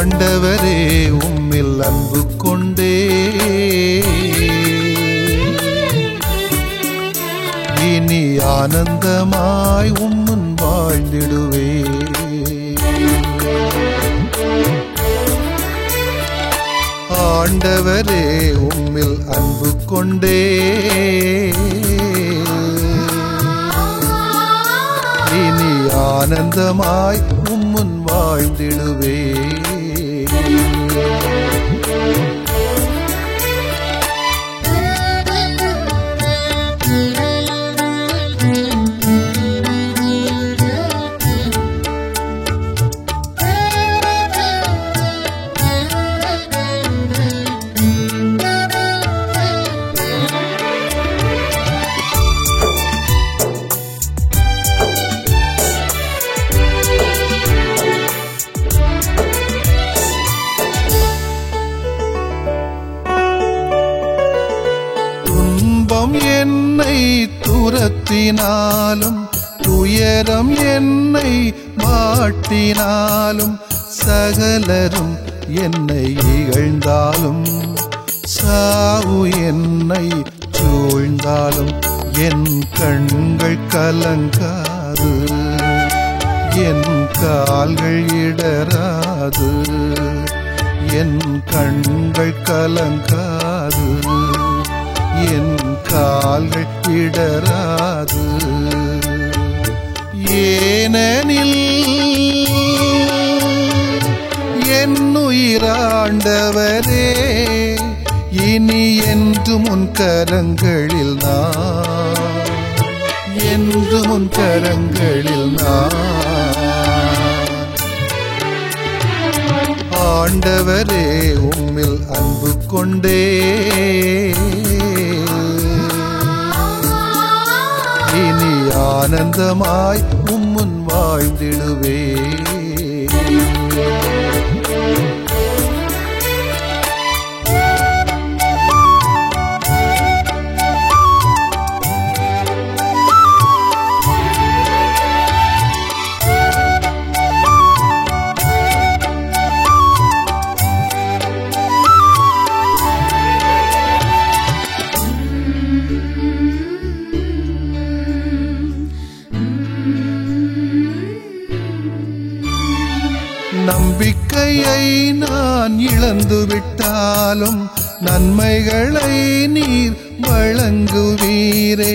ஆண்டவரே உம்மில் அன்பு கொண்டே இனி ஆனந்தமாய் உம்முன் வாழ்ந்திடுவே. ஆண்டவரே உம்மில் அன்பு கொண்டே இனி ஆனந்தமாய் உம்முன் வாழ்ந்திடுவே. என்னை துரத்தினாலும் துயரம் என்னை மாட்டினாலும் சகலரும் என்னை இகழ்ந்தாலும் சாவு என்னை சூழ்ந்தாலும் என் கண்கள் கலங்காது என் கால்கள் இடராது என் கண்கள் கலங்காது என் கால்கள் இடராது. ஏனெனில் என் உயிராண்டவரே இனி என்றும் உன் கரங்களில் நான் என்றும் உன் கரங்களில் நான். ஆண்டவரே உம்மில் அன்பு கொண்டே இனி ஆனந்தமாய் உம்முன் வாழ்ந்திடுவே. நம்பிக்கையை நான் இழந்து விட்டாலும் நன்மைகளை நீர் வழங்குவீரே.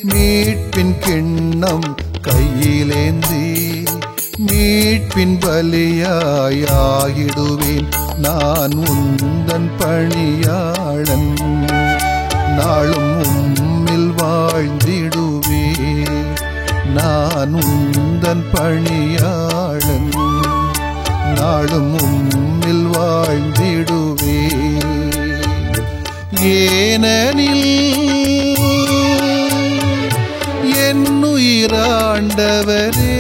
மீட்பின் கிண்ணம் கையிலேந்தி மீட்பின் பலியாயிடுவேன். நான் உந்தன் பணியாளன் நாளும் உம்மில் வாழ்ந்திடுவேன். நான் உந்தன் பணியாளன் நாளும் உம்மில் வாழ்ந்திடுவே. ஏனெனில் என் உயிராண்டவரே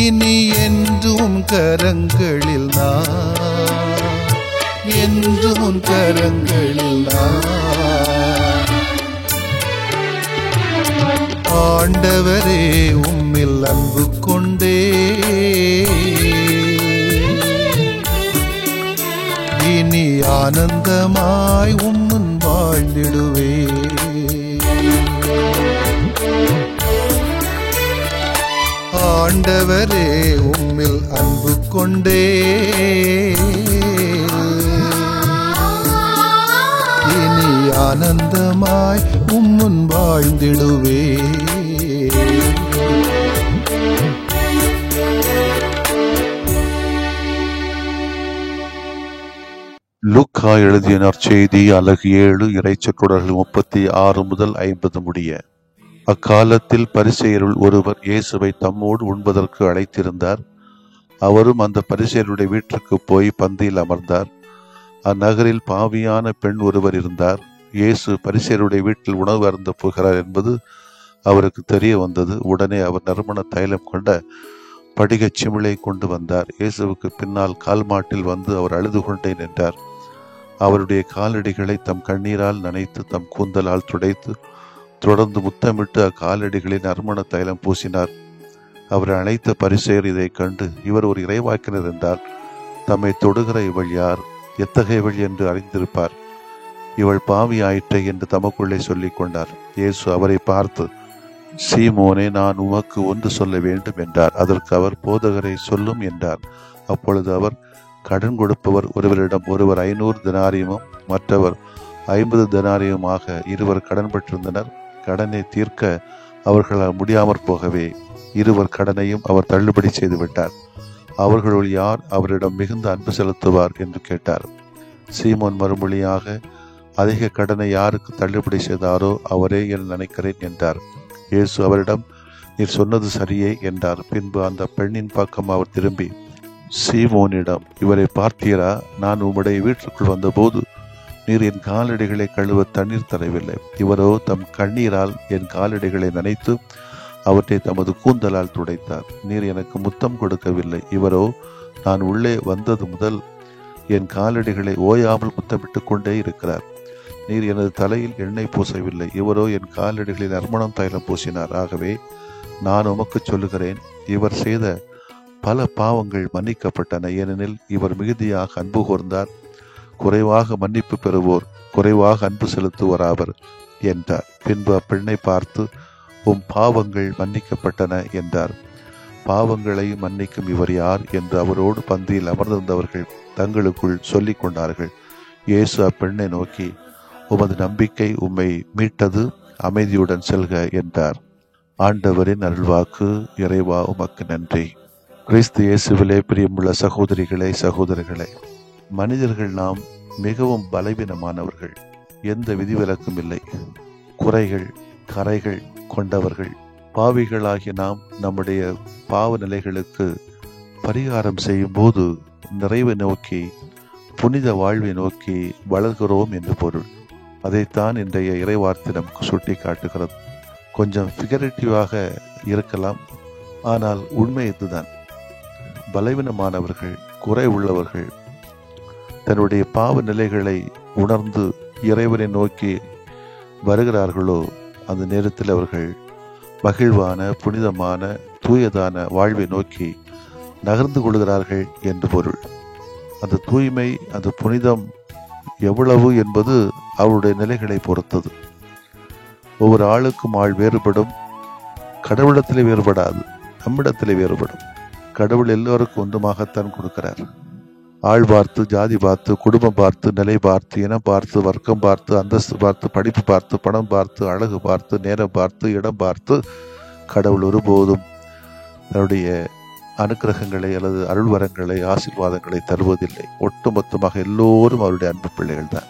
இனி என்றும் கரங்களில் நான் என்றும் கரங்களில் நான். ஆண்டவரே உம்மில் அன்பு கொண்டே இனி ஆனந்தமாய் உம்முன் வாழ்ந்திடுவே. ஆண்டவரே உம்மில் அன்பு கொண்டே இனி ஆனந்தமாய் உம்முன் வாழ்ந்திடுவே. லூக்கா எழுதிய நற்செய்தி அலகு 7 இறைச்சொற்றொடர்கள் 36 முதல் 50 முடிய. அக்காலத்தில் பரிசேயருள் ஒருவர் இயேசுவை தம்மோடு உண்பதற்கு அழைத்திருந்தார். அவரும் அந்த பரிசேயருடைய வீட்டிற்கு போய் பந்தியில் அமர்ந்தார். அந்நகரில் பாவியான பெண் ஒருவர் இருந்தார். இயேசு பரிசேயருடைய வீட்டில் உணவு அருந்த போகிறார் என்பது அவருக்கு தெரிய வந்தது. உடனே அவர் நறுமண தைலம் கொண்ட படிகச் சிமிழை கொண்டு வந்தார். இயேசுவுக்கு பின்னால் கால் மாட்டில் வந்து அவர் அழுது கொண்டே நின்றார். அவருடைய காலடிகளை தம் கண்ணீரால் நனைத்து தம் கூந்தலால் துடைத்து தொடர்ந்து முத்தமிட்டு அக்காலடிகளில் நறுமண தைலம் பூசினார். அவரை அழைத்த பரிசேயர் இதை கண்டு, இவர் ஒரு இறைவாக்கினர் என்றார். தம்மை தொடுகிற இவள் யார், எத்தகையவள் என்று அறிந்திருப்பார். இவள் பாவி ஆயிற்றை என்று தமக்குள்ளே சொல்லிக் கொண்டார். இயேசு அவரை பார்த்து, சீமோனே, நான் உமக்கு ஒன்று சொல்ல வேண்டும் என்றார். அதற்கு அவர், போதகரை சொல்லும் என்றார். அப்பொழுது அவர், கடன் கொடுப்பவர் ஒருவரிடம் ஒருவர் 500 தெனாரியமும் மற்றவர் 50 தெனாரியமுமாக இருவர் கடன் பெற்றிருந்தனர். கடனை தீர்க்க அவர்களால் முடியாமற் போகவே இருவர் கடனையும் அவர் தள்ளுபடி செய்து விட்டார். அவர்களுள் யார் அவரிடம் மிகுந்த அன்பு செலுத்துவார் என்று கேட்டார். சீமோன் மறுமொழியாக, அதிக கடனை யாருக்கு தள்ளுபடி செய்தாரோ அவரே என நினைக்கிறேன் என்றார். இயேசு அவரிடம், நீர் சொன்னது சரியே என்றார். பின்பு அந்த பெண்ணின் பக்கம் அவர் திரும்பி சீமோனிடம், இவரை பார்த்தீரா? நான் உம்முடைய வீட்டிற்குள் வந்தபோது நீர் என் காலடிகளை கழுவ தண்ணீர் தரவில்லை. இவரோ தம் கண்ணீரால் என் காலடிகளை நனைத்து அவற்றை தமது கூந்தலால் துடைத்தார். நீர் எனக்கு முத்தம் கொடுக்கவில்லை. இவரோ நான் உள்ளே வந்தது முதல் என் காலடிகளை ஓயாமல் முத்தமிட்டு கொண்டே இருக்கிறார். நீர் எனது தலையில் எண்ணெய் பூசவில்லை. இவரோ என் காலடிகளில் நறுமணம் தைலம் பூசினார். ஆகவே நான் உமக்கு சொல்லுகிறேன், இவர் செய்த பல பாவங்கள் மன்னிக்கப்பட்டன, ஏனெனில் இவர் மிகுதியாக அன்பு கூர்ந்தார். குறைவாக மன்னிப்பு பெறுவோர் குறைவாக அன்பு செலுத்துவோராவர் என்றார். பின்பு அப்பெண்ணை பார்த்து, உம் பாவங்கள் மன்னிக்கப்பட்டன என்றார். பாவங்களை மன்னிக்கும் இவர் யார் என்று அவரோடு பந்தியில் அமர்ந்திருந்தவர்கள் தங்களுக்குள் சொல்லிக் கொண்டார்கள். இயேசு அப்பெண்ணை நோக்கி, உமது நம்பிக்கை உம்மை மீட்டது, அமைதியுடன் செல்க என்றார். ஆண்டவரின் அருள்வாக்கு. இறைவா உமக்கு நன்றி. கிறிஸ்து இயேசுவிலே பிரியமுள்ள சகோதரிகளே, சகோதரர்களே, மனிதர்கள் நாம் மிகவும் பலவீனமானவர்கள். எந்த விதிவிலக்கும் இல்லை. குறைகள் கரைகள் கொண்டவர்கள். பாவிகளாகிய நாம் நம்முடைய பாவ நிலைகளுக்கு பரிகாரம் செய்யும் போது நிறைவை நோக்கி, புனித வாழ்வை நோக்கி வளர்கிறோம் என்று பொருள். அதைத்தான் இன்றைய இறைவார்த்தை நமக்கு சுட்டி காட்டுகிறது. கொஞ்சம் ஃபிகரேட்டிவாக இருக்கலாம், ஆனால் உண்மை இதுதான். பலவீனமானவர்கள், குறை உள்ளவர்கள் தன்னுடைய பாவ நிலைகளை உணர்ந்து இறைவனை நோக்கி வருகிறார்களோ, அந்த நேரத்தில் அவர்கள் மகிழ்வான, புனிதமான, தூயதான வாழ்வை நோக்கி நகர்ந்து கொள்கிறார்கள் என்று பொருள். அந்த தூய்மை, அந்த புனிதம் எவ்வளவு என்பது அவருடைய நிலைகளை பொறுத்தது. ஒவ்வொரு ஆளுக்கும் ஆள் வேறுபடும். கடவுளிடத்திலே வேறுபடாது, நம்மிடத்திலே வேறுபடும். கடவுள் எல்லோருக்கும் ஒன்றுமாகத்தான் கொடுக்கிறார். ஆள் பார்த்து, ஜாதி பார்த்து, குடும்பம் பார்த்து, நிலை பார்த்து, இனம் பார்த்து, வர்க்கம் பார்த்து, அந்தஸ்து பார்த்து, படிப்பு பார்த்து, பணம் பார்த்து, அழகு பார்த்து, நேரம் பார்த்து, இடம் பார்த்து கடவுள் ஒருபோதும் தன்னுடைய அனுக்கிரகங்களை அல்லது அருள்வரங்களை, ஆசீர்வாதங்களை தருவதில்லை. ஒட்டுமொத்தமாக எல்லோரும் அவருடைய அன்பு பிள்ளைகள் தான்.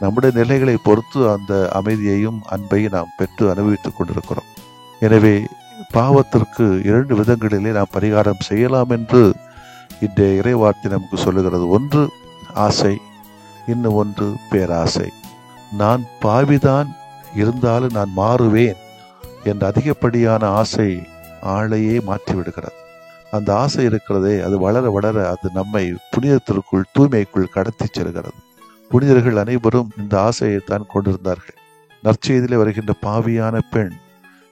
நம்முடைய நிலைகளை பொறுத்து அந்த அமைதியையும் அன்பையும் நாம் பெற்று அனுபவித்துக் கொண்டிருக்கிறோம். எனவே பாவத்திற்கு 2 விதங்களிலே நாம் பரிகாரம் செய்யலாம் என்று இந்த இறைவார்த்தை நமக்கு சொல்லுகிறது. ஒன்று ஆசை, இன்னும் ஒன்று பேராசை. நான் பாவிதான், இருந்தாலும் நான் மாறுவேன் என்ற அதிகப்படியான ஆசை ஆளையே மாற்றிவிடுகிறது. அந்த ஆசை இருக்கிறதே, அது வளர வளர அது நம்மை புனிதத்திற்குள், தூய்மைக்குள் கடத்தி செல்கிறது. புனிதர்கள் அனைவரும் இந்த ஆசையை தான் கொண்டிருந்தார்கள். நற்செய்தியிலே வருகின்ற பாவியான பெண்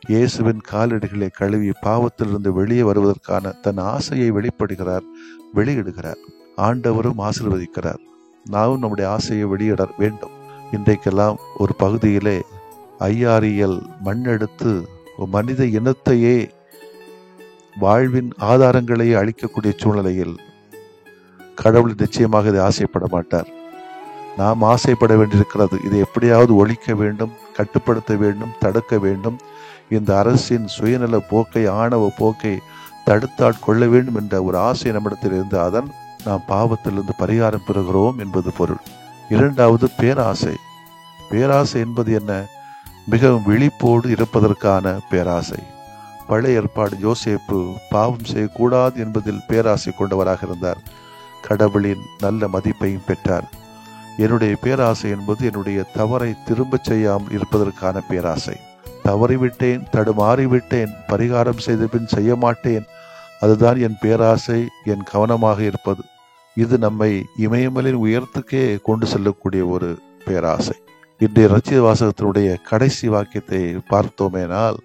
இயேசுவின் காலடிகளை கழுவி பாவத்திலிருந்து வெளியே வருவதற்கான தன் ஆசையை வெளியிடுகிறார். ஆண்டவரும் ஆசீர்வதிக்கிறார். நாமும் நம்முடைய ஆசையை வெளியிட வேண்டும். இன்றைக்கெல்லாம் ஒரு பகுதியிலே ஐயாறியல் மண்ணெடுத்து மனித இனத்தையே, வாழ்வின் ஆதாரங்களையே அழிக்கக்கூடிய சூழ்நிலையில் கடவுள் நிச்சயமாக இதை ஆசைப்பட மாட்டார். நாம் ஆசைப்பட வேண்டியிருக்கிறது. இதை எப்படியாவது ஒழிக்க வேண்டும், கட்டுப்படுத்த வேண்டும், தடுக்க வேண்டும். இந்த அரசின் சுயநல போக்கை, ஆணவ போக்கை தடுத்தாட்கொள்ள வேண்டும் என்ற ஒரு ஆசை நம்மிடத்தில் இருந்து அதன் நாம் பாவத்திலிருந்து பரிகாரம் பெறுகிறோம் என்பது பொருள். 2வது பேராசை. பேராசை என்பது என்ன? மிகவும் விழிப்போடு இருப்பதற்கான பேராசை. பழைய ஏற்பாடு யோசேப்பு பாவம் செய்யக்கூடாது என்பதில் பேராசை கொண்டவராக இருந்தார். கடவுளின் நல்ல மதிப்பையும் பெற்றார். என்னுடைய பேராசை என்பது என்னுடைய தவறை திரும்ப செய்யாமல் இருப்பதற்கான பேராசை. தவறிவிட்டேன், தடுமாறிவிட்டேன், பரிகாரம் செய்த பின் செய்ய மாட்டேன், அதுதான் என் பேராசை, என் கவனமாக இருப்பது. இது நம்மை இமயமலின் உயரத்துக்கே கொண்டு செல்லக்கூடிய ஒரு பேராசை. இன்றைய இரட்சித வாசகத்தினுடைய கடைசி வாக்கியத்தை பார்த்தோமேனால்,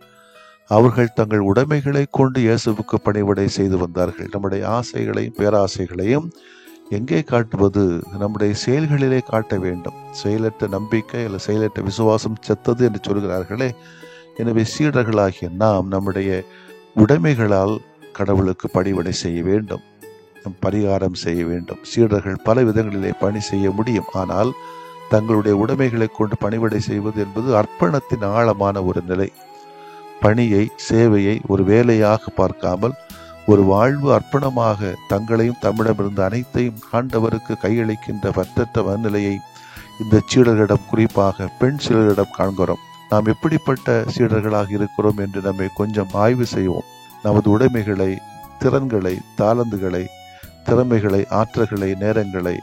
அவர்கள் தங்கள் உடைமைகளை கொண்டு இயேசுவுக்கு பணிவிடை செய்து வந்தார்கள். நம்முடைய ஆசைகளையும் பேராசைகளையும் எங்கே காட்டுவது? நம்முடைய செயல்களிலே காட்ட வேண்டும். செயலற்ற நம்பிக்கை அல்ல செயலற்ற விசுவாசம் செத்தது என்று சொல்கிறார்களே. எனவே சீடர்களாகிய நாம் நம்முடைய உடைமைகளால் கடவுளுக்கு பணிவிடை செய்ய வேண்டும், பரிகாரம் செய்ய வேண்டும். சீடர்கள் பல விதங்களிலே பணி செய்ய முடியும். ஆனால் தங்களுடைய உடைமைகளை கொண்டு பணிவிடை செய்வது என்பது அர்ப்பணத்தின் ஆழமான ஒரு நிலை. பணியை, சேவையை ஒரு வேலையாக பார்க்காமல் ஒரு வாழ்வு அர்ப்பணமாக தங்களையும் தம்மிடமிருந்து அனைத்தையும் ஆண்டவருக்கு கையளிக்கின்ற பற்றற்ற மனநிலையை இந்த சீடர்களிடம், குறிப்பாக பெண் சீடர்களிடம் காண்கிறோம். நாம் எப்படிப்பட்ட சீடர்களாக இருக்கிறோம் என்று நம்மை கொஞ்சம் ஆய்வு செய்வோம். நமது உடைமைகளை, திறன்களை, தாளந்துகளை, திறமைகளை, ஆற்றல்களை, நேரங்களை,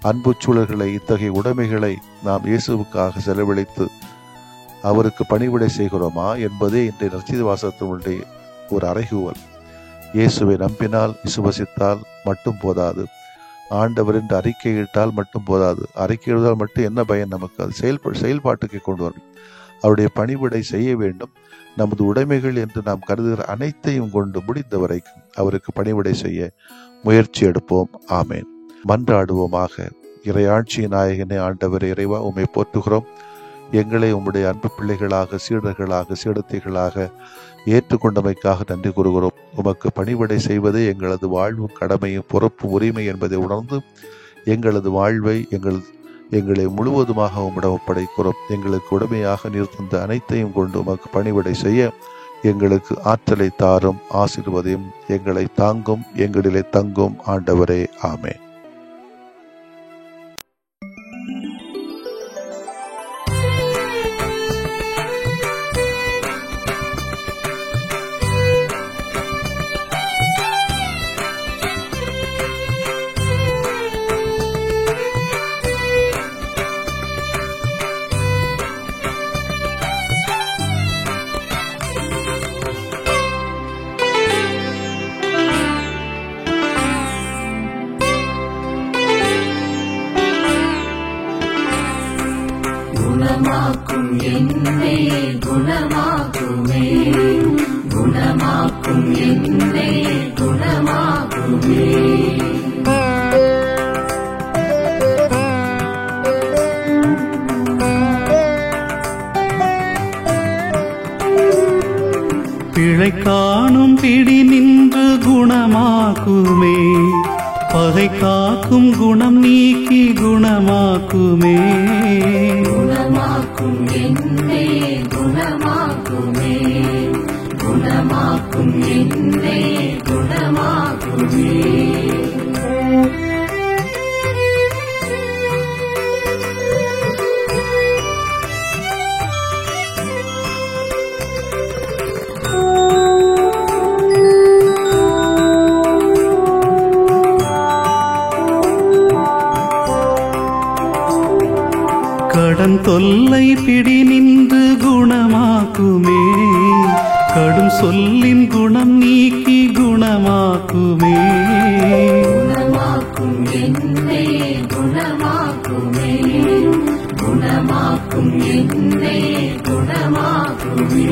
அன்பு சூழல்களை, இத்தகைய உடைமைகளை நாம் இயேசுவுக்காக செலவழித்து அவருக்கு பணிவிடை செய்கிறோமா என்பதே இன்றைய நற்செய்தி வாசகத்தினுடைய ஒரு அறைகூவல். இயேசுவை நம்பினால், விசுவசித்தால் மட்டும் போதாது. ஆண்டவர் என்று அறிக்கையிட்டால் மட்டும் போதாது. அறிக்கையிட்டால் மட்டும் என்ன பயன் நமக்கு? அது செயல்பாட்டுக்கு கொண்டு வரும். அவருடைய பணிவிடை செய்ய வேண்டும். நமது உடைமைகள் என்று நாம் கருதுகிற அனைத்தையும் கொண்டு முடிந்த வரைக்கும் அவருக்கு பணிவிடை செய்ய முயற்சி எடுப்போம். ஆமேன். மன்றாடுவோமாக. இறையாட்சி நாயகனே, ஆண்டவரே, இறைவா, உம்மை போற்றுகிறோம். எங்களை உம்முடைய அன்பு பிள்ளைகளாக, சீடர்களாக, சீடத்தைகளாக ஏற்றுக்கொண்டமைக்காக நன்றி கூறுகிறோம். உமக்கு பணிவிடை செய்வதே எங்களது வாழ்வும் கடமையும் பொறுப்பும் உரிமை என்பதை உணர்ந்து எங்களது வாழ்வை எங்களை முழுவதுமாக உம்மிடம் ஒப்படைக்கிறோம். எங்களுக்கு உடமையாக நீர் தந்த அனைத்தையும் கொண்டு உமக்கு பணிவிடை செய்ய எங்களுக்கு ஆற்றலை தாரும், ஆசீர்வதியும், எங்களை தாங்கும், எங்களிலே தங்கும் ஆண்டவரே. ஆமென். குணமாக்கும் என்னை குணமாக்குமே, குணமாக்கும் என்னை குணமாக்குமே. பிழை காணும் பிடி நின்று குணமாக்குமே, பகை காக்கும் குணம் நீக்கி குணமாக்குமே. குணமாக்கும் என்னை குணமாக்குமே, குணமாக்கும் என்னை குணமாக்குமே. கடன் தொல்லை பிடி நின்று குணமாக்குமே, கடும் சொல்லின் குணம் நீக்கி குணமாக்குமே. குணமாக்கும் என்னை குணமாக்குமே, குணமாக்கும் என்னை குணமாக்குமே.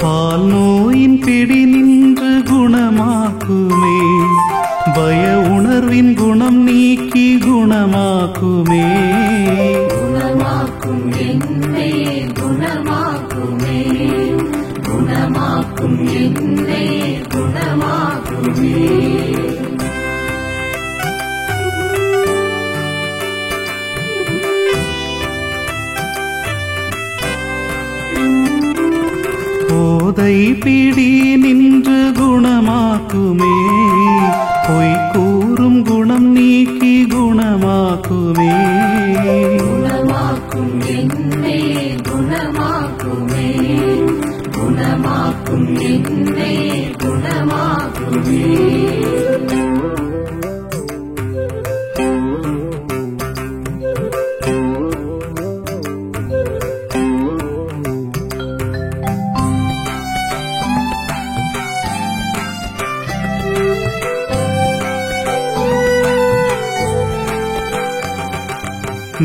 பால் நோயின் பிடி நின்று குணமாக்குமே, பய உணர்வின் குணம் நீக்கி குணமாக்குமே. குணமாக்கும் என்னை குணமாக்குமே, குணமாக்கும் என்னை குணமாக்குமே. போதை பிடி நின்று குணமாக்குமே, பொய் கூறும் குணம் நீக்கி குணமாக்குமே. குணமாக்கும் என்னை குணமாக்குமே, குணமாக்கும் என்னை குணமாக்குமே.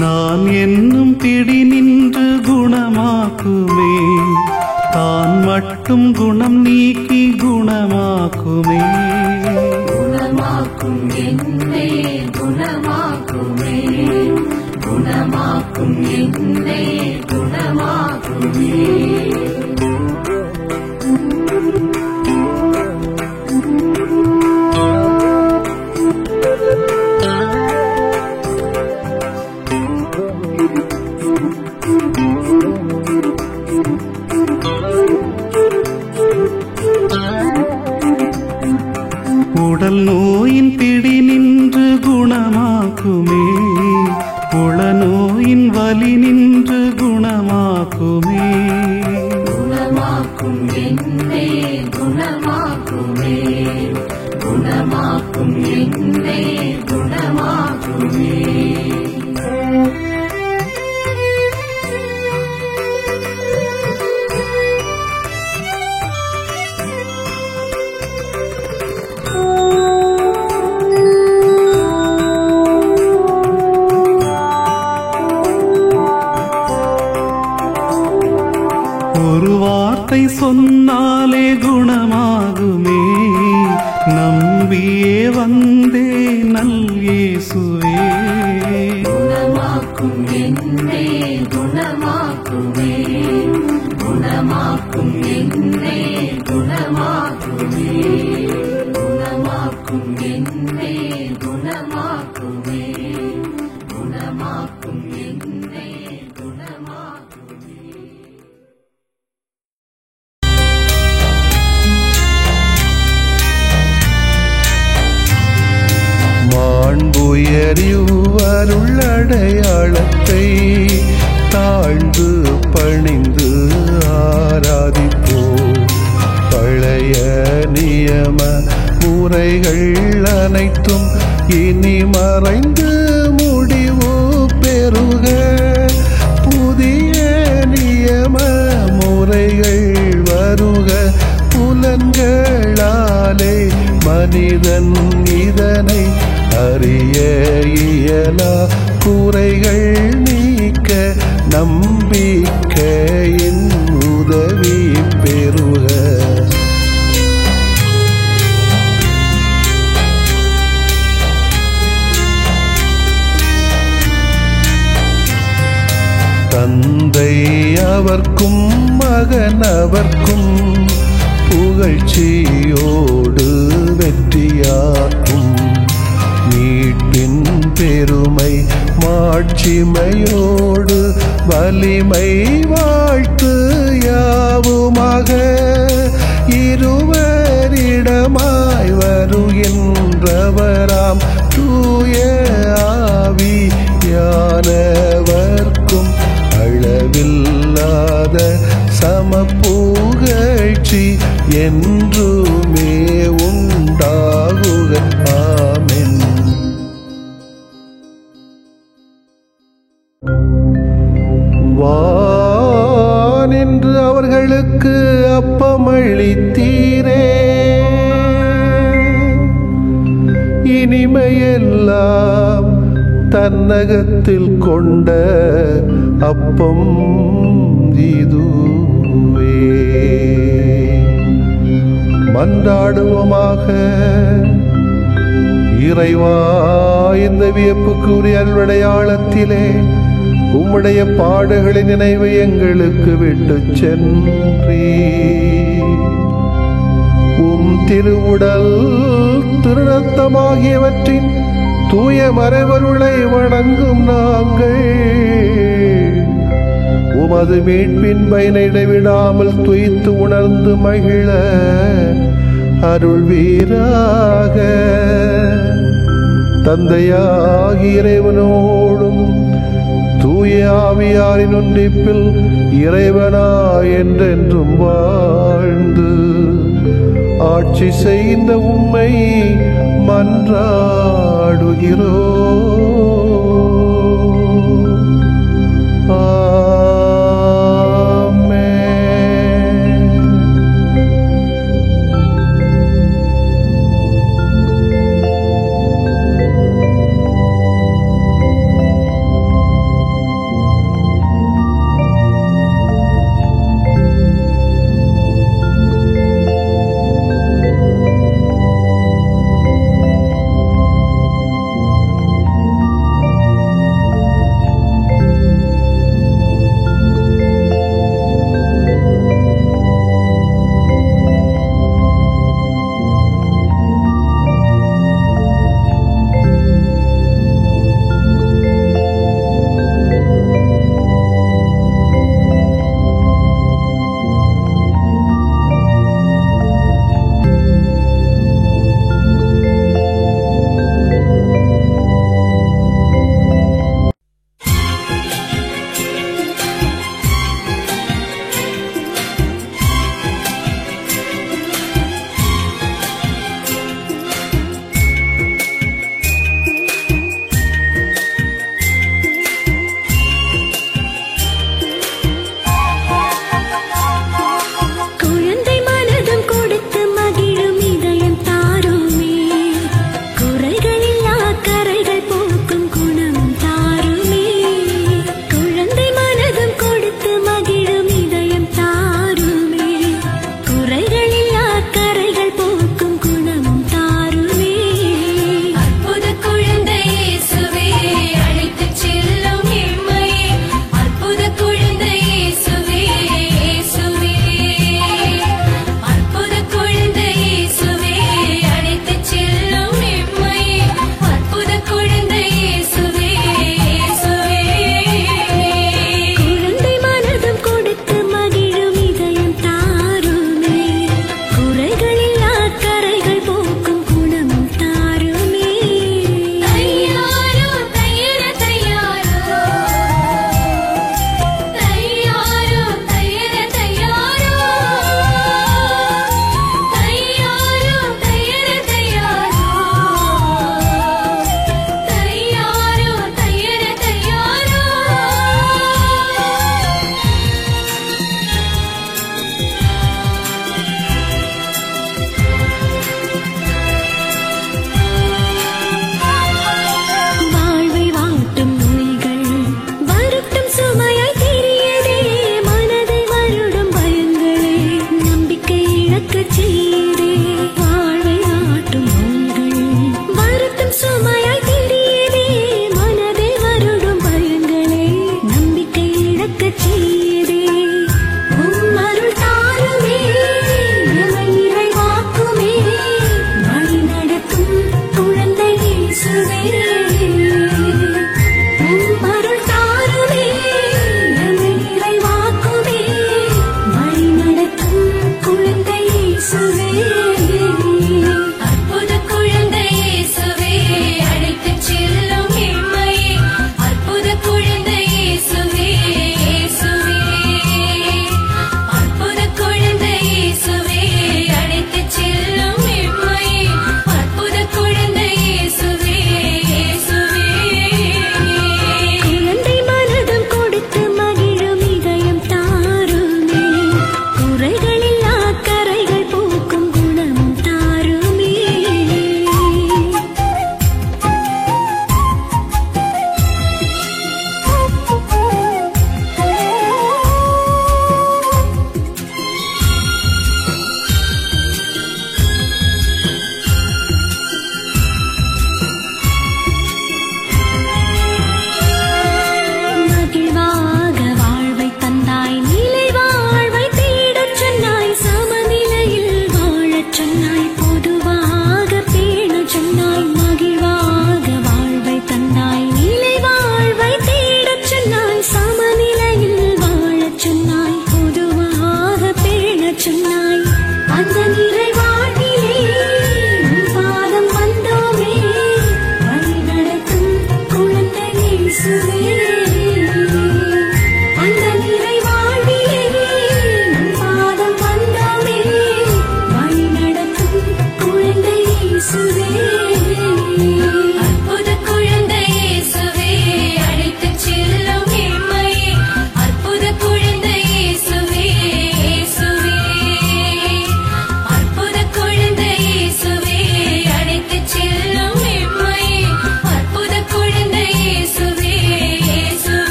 நான் என்னும் பிடி நின்று குணமாக்குமே, தான் மட்டும் குணம் நீக்கி குணமாக்குமே. குணமாக்கும் என்னை குணமாக்குமே, குணமாக்கும் என்னை குணமாக்குமே. உடல் நோயின் பிடி நின்று குணமாக்குமே, உள நோயின் வலி நின்று குணமாக்குமே. குணமாக்கும் என்னை குணமாக்குமே, குணமாக்கும் என்னை குணமாக்குமே. ஒரு வார்த்தை சொன்னாலே குணமாகுமே, நம்பியே வந்தே நல் இயேசுவே. குணமாக்கும் என்னை குணமாக்குமே, குணமாக்கும் என்னை குணமாக்குமே. குணமாக்கும் என்னை குணமாக்குமே, குணமாக்கும் என்னை குணமாக்குமே. மாண்புயரிவருள்ளடையாளத்தை தாழ்ந்து பணிந்து ஆராதிப்போம். பழைய நியம முறைகள் அனைத்தும் இனி மறைந்து முடிவு பெறுக. புதிய நியம முறைகள் வருக. புலன்களாலே மனிதன் இதனை அறிய இயலா. குறைகள் நீக்க நம்பிக்கையின் உதவி பெறுக. தந்தை அவர்க்கும் மகன் அவர்க்கும் புகழ்ச்சியோடு வெற்றியாக்கும். மீட்பின் பெருமை மாட்சிமையோடு வலிமை வாழ்த்து யாவுமாக. இருவரிடமாய் வருகின்றவராம் தூய ஆவியானவர்க்கும் அளவில்லாத சமப்புகழ்ச்சி என்றுமே உண்டாகுக. ஆமென். வானின்று அவர்களுக்கு அப்பமளித்தீரே, இனிமையெல்லாம் தன்னகத்தில் கொண்ட அப்பம் இதுவே. மன்றாடுவோமாக. இறைவா, இந்த வியப்புக்குரிய அல்வடையாளத்திலே உம்முடைய பாடுகளின் நினைவு எங்களுக்கு விட்டு சென்றீ. உம் திருவுடல் திருநத்தமாகியவற்றின் தூய மறைவருளை வணங்கும் நாங்கள் உமது மீட்பின் பயனை இடைவிடாமல் துய்த்து உணர்ந்து மகிழ அருள்வீராக. தந்தையாகிய இறைவனோடும் தூய ஆவியாரின் ஒன்றிப்பில் இறைவனா என்றென்றும் வாழ்ந்து ஆட்சி செய்த உம்மை மன்றாடுகிறோம். ஆமென்.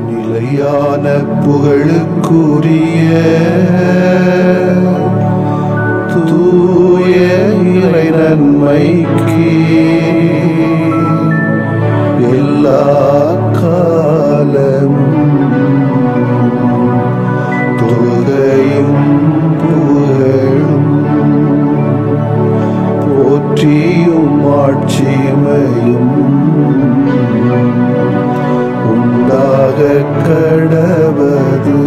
நிலையான புகழுக்குரிய தூய இறை நன்மைக்கு எல்லா காலம் தொழுகையும் புகழும் போற்றியும் ஆட்சிமையும் உண்டாக கடவது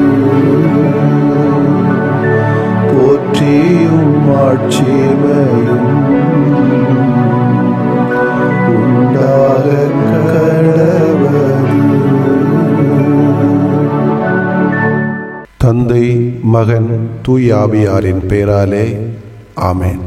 போற்றியும் ஆட்சிமையும் உண்டாக கடவது. தந்தை, மகன், தூய ஆவியாரின் பெயராலே ஆமென்.